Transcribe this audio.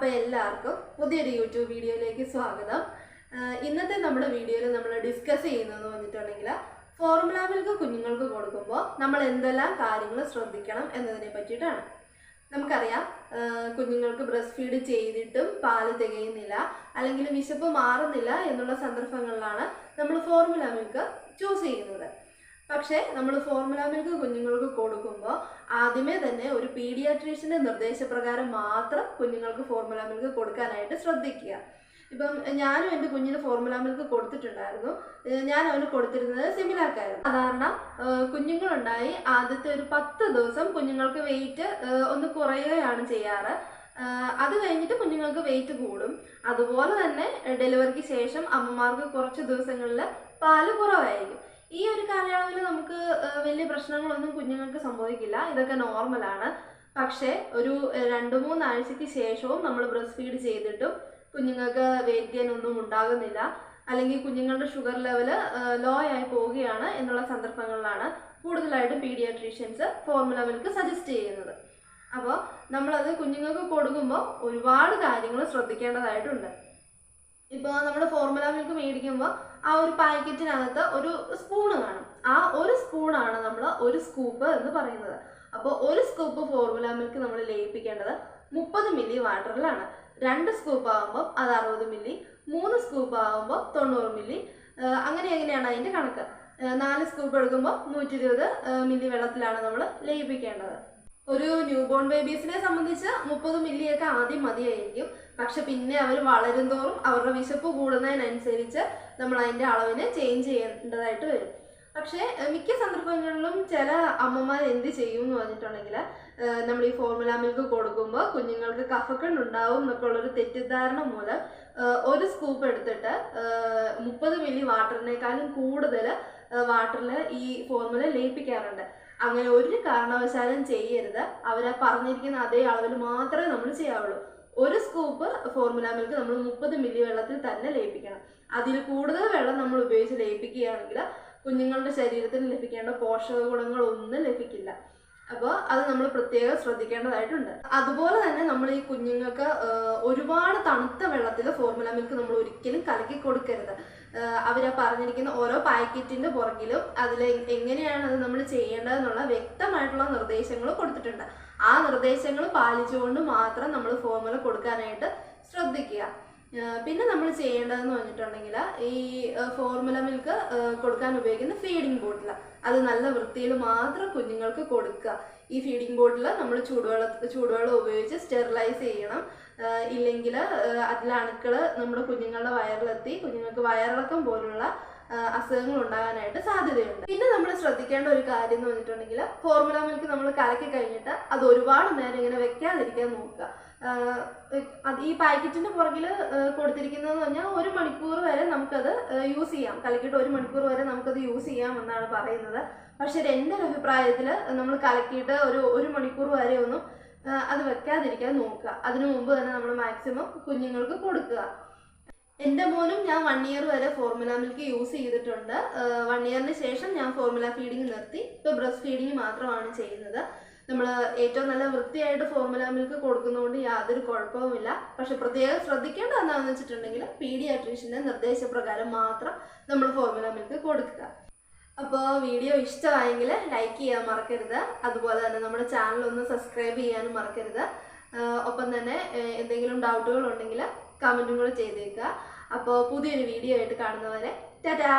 അപ്പോൾ എല്ലാവർക്കും പുതിയൊരു യൂട്യൂബ് വീഡിയോയിലേക്ക് സ്വാഗതം. ഇന്നത്തെ നമ്മുടെ വീഡിയോയിൽ നമ്മൾ ഡിസ്കസ് ചെയ്യുന്നതെന്ന് പറഞ്ഞിട്ടുണ്ടെങ്കിൽ ഫോർമുല മിൽക്ക് കുഞ്ഞുങ്ങൾക്ക് കൊടുക്കുമ്പോൾ നമ്മൾ എന്തെല്ലാം കാര്യങ്ങൾ ശ്രദ്ധിക്കണം എന്നതിനെ പറ്റിയിട്ടാണ്. നമുക്കറിയാം, കുഞ്ഞുങ്ങൾക്ക് ബ്രസ്റ്റ് ഫീഡ് ചെയ്തിട്ടും പാല് തികയുന്നില്ല അല്ലെങ്കിൽ വിശപ്പ് മാറുന്നില്ല എന്നുള്ള സന്ദർഭങ്ങളിലാണ് നമ്മൾ ഫോർമുല മിൽക്ക് ചൂസ് ചെയ്യുന്നത്. പക്ഷേ നമ്മൾ ഫോർമുല മിൽക്ക് കുഞ്ഞുങ്ങൾക്ക് കൊടുക്കുമ്പോൾ ആദ്യമേ തന്നെ ഒരു പീഡിയാട്രീഷ്യൻ്റെ നിർദ്ദേശപ്രകാരം മാത്രം കുഞ്ഞുങ്ങൾക്ക് ഫോർമുല മിൽക്ക് കൊടുക്കാനായിട്ട് ശ്രദ്ധിക്കുക. ഇപ്പം ഞാനും എൻ്റെ കുഞ്ഞിന് ഫോർമുല മിൽക്ക് കൊടുത്തിട്ടുണ്ടായിരുന്നു. ഞാൻ അവന് കൊടുത്തിരുന്നത് സിമിലാക്കായിരുന്നു. സാധാരണ കുഞ്ഞുങ്ങളുണ്ടായി ആദ്യത്തെ ഒരു 10 ദിവസം കുഞ്ഞുങ്ങൾക്ക് വെയിറ്റ് ഒന്ന് കുറയുകയാണ് ചെയ്യാറ്. അത് കഴിഞ്ഞിട്ട് കുഞ്ഞുങ്ങൾക്ക് വെയിറ്റ് കൂടും. അതുപോലെ തന്നെ ഡെലിവറിക്ക് ശേഷം അമ്മമാർക്ക് കുറച്ച് ദിവസങ്ങളിൽ പാല് കുറവായിരിക്കും. ഈ ഒരു കാലയളവിൽ നമുക്ക് വലിയ പ്രശ്നങ്ങളൊന്നും കുഞ്ഞുങ്ങൾക്ക് സംഭവിക്കില്ല, ഇതൊക്കെ നോർമലാണ്. പക്ഷേ ഒരു 2-3 ആഴ്ചയ്ക്ക് ശേഷവും നമ്മൾ ബ്രസ്റ്റ് ഫീഡ് ചെയ്തിട്ടും കുഞ്ഞുങ്ങൾക്ക് വെയിറ്റ് ഗെയിൻ ഒന്നും ഉണ്ടാകുന്നില്ല, അല്ലെങ്കിൽ കുഞ്ഞുങ്ങളുടെ ഷുഗർ ലെവല് ലോ ആയി പോവുകയാണ് എന്നുള്ള സന്ദർഭങ്ങളിലാണ് കൂടുതലായിട്ടും പീഡിയാട്രീഷ്യൻസ് ഫോർമുല മിൽക്ക് സജസ്റ്റ് ചെയ്യുന്നത്. അപ്പോൾ നമ്മളത് കുഞ്ഞുങ്ങൾക്ക് കൊടുക്കുമ്പോൾ ഒരുപാട് കാര്യങ്ങൾ ശ്രദ്ധിക്കേണ്ടതായിട്ടുണ്ട്. ഇപ്പോൾ നമ്മൾ ഫോർമുല മിൽക്ക് മേടിക്കുമ്പോൾ ആ ഒരു പാക്കറ്റിനകത്ത് ഒരു സ്പൂണ് കാണും. ആ ഒരു സ്പൂണാണ് നമ്മൾ ഒരു സ്കൂപ്പ് എന്ന് പറയുന്നത്. അപ്പോൾ ഒരു സ്കൂപ്പ് ഫോർമുല മിൽക്ക് നമ്മൾ ലയിപ്പിക്കേണ്ടത് 30 മില്ലി വാട്ടറിലാണ്. 2 സ്കൂപ്പ് ആകുമ്പോൾ അത് 60 മില്ലി, 3 സ്കൂപ്പ് ആകുമ്പോൾ 90 മില്ലി. അങ്ങനെയാണ് അതിൻ്റെ കണക്ക്. 4 സ്കൂപ്പ് എടുക്കുമ്പോൾ 120 മില്ലി വെള്ളത്തിലാണ് നമ്മൾ ലയിപ്പിക്കേണ്ടത്. ഒരു ന്യൂ ബോൺ ബേബീസിനെ സംബന്ധിച്ച് 30 മില്ലിയൊക്കെ ആദ്യം മതിയായിരിക്കും. പക്ഷെ പിന്നെ അവർ വളരും തോറും അവരുടെ വിശപ്പ് കൂടുന്നതിനനുസരിച്ച് നമ്മൾ അതിൻ്റെ അളവിന് ചേഞ്ച് ചെയ്യേണ്ടതായിട്ട് വരും. പക്ഷേ മിക്ക സന്ദർഭങ്ങളിലും ചില അമ്മമാർ എന്ത് ചെയ്യും എന്ന് പറഞ്ഞിട്ടുണ്ടെങ്കിൽ, നമ്മൾ ഈ ഫോർമുല മിൽക്ക് കൊടുക്കുമ്പോൾ കുഞ്ഞുങ്ങൾക്ക് കഫക്കെട്ട് ഉണ്ടാവും എന്നൊക്കെ ഉള്ളൊരു തെറ്റിദ്ധാരണ മൂലം ഒരു സ്കൂപ്പ് എടുത്തിട്ട് 30 മില്ലി വാട്ടറിനേക്കാളും കൂടുതൽ വാട്ടറിൽ ഈ ഫോർമുല ലയിപ്പിക്കാറുണ്ട്. അങ്ങനെ ഒരു കാരണവശാലും ചെയ്യരുത്. അവരെ പറഞ്ഞിരിക്കുന്ന അതേ അളവിൽ മാത്രമേ നമ്മൾ ചെയ്യാവുള്ളൂ. ഒരു സ്കൂപ്പ് ഫോർമുല മിൽക്ക് നമ്മൾ 30 മില്ലി വെള്ളത്തിൽ തന്നെ ലയിപ്പിക്കണം. അതിൽ കൂടുതൽ വെള്ളം നമ്മൾ ഉപയോഗിച്ച് ലയിപ്പിക്കുകയാണെങ്കിൽ കുഞ്ഞുങ്ങളുടെ ശരീരത്തിന് ലഭിക്കേണ്ട പോഷക ഗുണങ്ങളൊന്നും ലഭിക്കില്ല. അപ്പോൾ അത് നമ്മൾ പ്രത്യേകം ശ്രദ്ധിക്കേണ്ടതായിട്ടുണ്ട്. അതുപോലെ തന്നെ നമ്മൾ ഈ കുഞ്ഞുങ്ങൾക്ക് ഒരുപാട് തണുത്ത വെള്ളത്തിൽ ഫോർമുല മിൽക്ക് നമ്മൾ ഒരിക്കലും കലക്കി കൊടുക്കരുത്. അവർ പറഞ്ഞിരിക്കുന്ന ഓരോ പാക്കറ്റിൻ്റെ പുറകിലും അതിൽ എങ്ങനെയാണ് അത് നമ്മൾ ചെയ്യേണ്ടതെന്നുള്ള വ്യക്തമായിട്ടുള്ള നിർദ്ദേശങ്ങൾ കൊടുത്തിട്ടുണ്ട്. ആ നിർദ്ദേശങ്ങൾ പാലിച്ചുകൊണ്ട് മാത്രം നമ്മൾ ഫോർമുല കൊടുക്കാനായിട്ട് ശ്രദ്ധിക്കുക. പിന്നെ നമ്മൾ ചെയ്യേണ്ടതെന്ന് പറഞ്ഞിട്ടുണ്ടെങ്കിൽ, ഈ ഫോർമുല മിൽക്ക് കൊടുക്കാൻ ഉപയോഗിക്കുന്ന ഫീഡിംഗ് ബോട്ടിൽ അത് നല്ല വൃത്തിയിൽ മാത്രം കുഞ്ഞുങ്ങൾക്ക് കൊടുക്കുക. ഈ ഫീഡിംഗ് ബോട്ടിൽ നമ്മൾ ചൂടുവെള്ളം ഉപയോഗിച്ച് സ്റ്റെറിലൈസ് ചെയ്യണം. ഇല്ലെങ്കിൽ അതിലെ അണുക്കൾ നമ്മുടെ കുഞ്ഞുങ്ങളുടെ വയറിലെത്തി കുഞ്ഞുങ്ങൾക്ക് വയറിളക്കം പോലുള്ള അസുഖങ്ങൾ ഉണ്ടാകാനായിട്ട് സാധ്യതയുണ്ട്. പിന്നെ നമ്മൾ ശ്രദ്ധിക്കേണ്ട ഒരു കാര്യം എന്ന് പറഞ്ഞിട്ടുണ്ടെങ്കിൽ, ഫോർമുല മിൽക്ക് നമ്മൾ കലക്കി കഴിഞ്ഞിട്ട് അത് ഒരുപാട് നേരം ഇങ്ങനെ വെക്കാതിരിക്കാൻ നോക്കുക. ഈ പാക്കറ്റിൻ്റെ പുറകിൽ കൊടുത്തിരിക്കുന്നതെന്ന് പറഞ്ഞാൽ 1 മണിക്കൂർ വരെ നമുക്കത് യൂസ് ചെയ്യാം. കലക്കിയിട്ട് 1 മണിക്കൂർ വരെ നമുക്കത് യൂസ് ചെയ്യാം എന്നാണ് പറയുന്നത്. പക്ഷേ എൻ്റെ ഒരു അഭിപ്രായത്തിൽ നമ്മൾ കലക്കിയിട്ട് ഒരു 1 മണിക്കൂർ വരെ ഒന്നും അത് വെക്കാതിരിക്കാൻ നോക്കുക. അതിനു മുമ്പ് തന്നെ നമ്മൾ മാക്സിമം കുഞ്ഞുങ്ങൾക്ക് കൊടുക്കുക. എൻ്റെ മോനും ഞാൻ 1 ഇയർ വരെ ഫോർമുല മിൽക്ക് യൂസ് ചെയ്തിട്ടുണ്ട്. 1 ഇയറിന് ശേഷം ഞാൻ ഫോർമുല ഫീഡിങ് നിർത്തി. ഇപ്പോൾ ബ്രസ്റ്റ് ഫീഡിങ് മാത്രമാണ് ചെയ്യുന്നത്. നമ്മൾ ഏറ്റവും നല്ല വൃത്തിയായിട്ട് ഫോർമുല മിൽക്ക് കൊടുക്കുന്നതുകൊണ്ട് യാതൊരു കുഴപ്പവുമില്ല. പക്ഷെ പ്രത്യേകം ശ്രദ്ധിക്കേണ്ടത് എന്താണെന്ന് വെച്ചിട്ടുണ്ടെങ്കിൽ, പീഡിയാട്രീഷ്യൻ്റെ നിർദ്ദേശപ്രകാരം മാത്രം നമ്മൾ ഫോർമുല മിൽക്ക് കൊടുക്കുക. അപ്പോൾ വീഡിയോ ഇഷ്ടമായെങ്കിൽ ലൈക്ക് ചെയ്യാൻ മറക്കരുത്. അതുപോലെ തന്നെ നമ്മുടെ ചാനൽ ഒന്ന് സബ്സ്ക്രൈബ് ചെയ്യാനും മറക്കരുത്. ഒപ്പം തന്നെ എന്തെങ്കിലും ഡൗട്ടുകൾ ഉണ്ടെങ്കിൽ കമൻറ്റും കൂടെ ചെയ്തേക്കുക. അപ്പോൾ പുതിയൊരു വീഡിയോ ആയിട്ട് കാണുന്നവരെ ടാറ്റാ.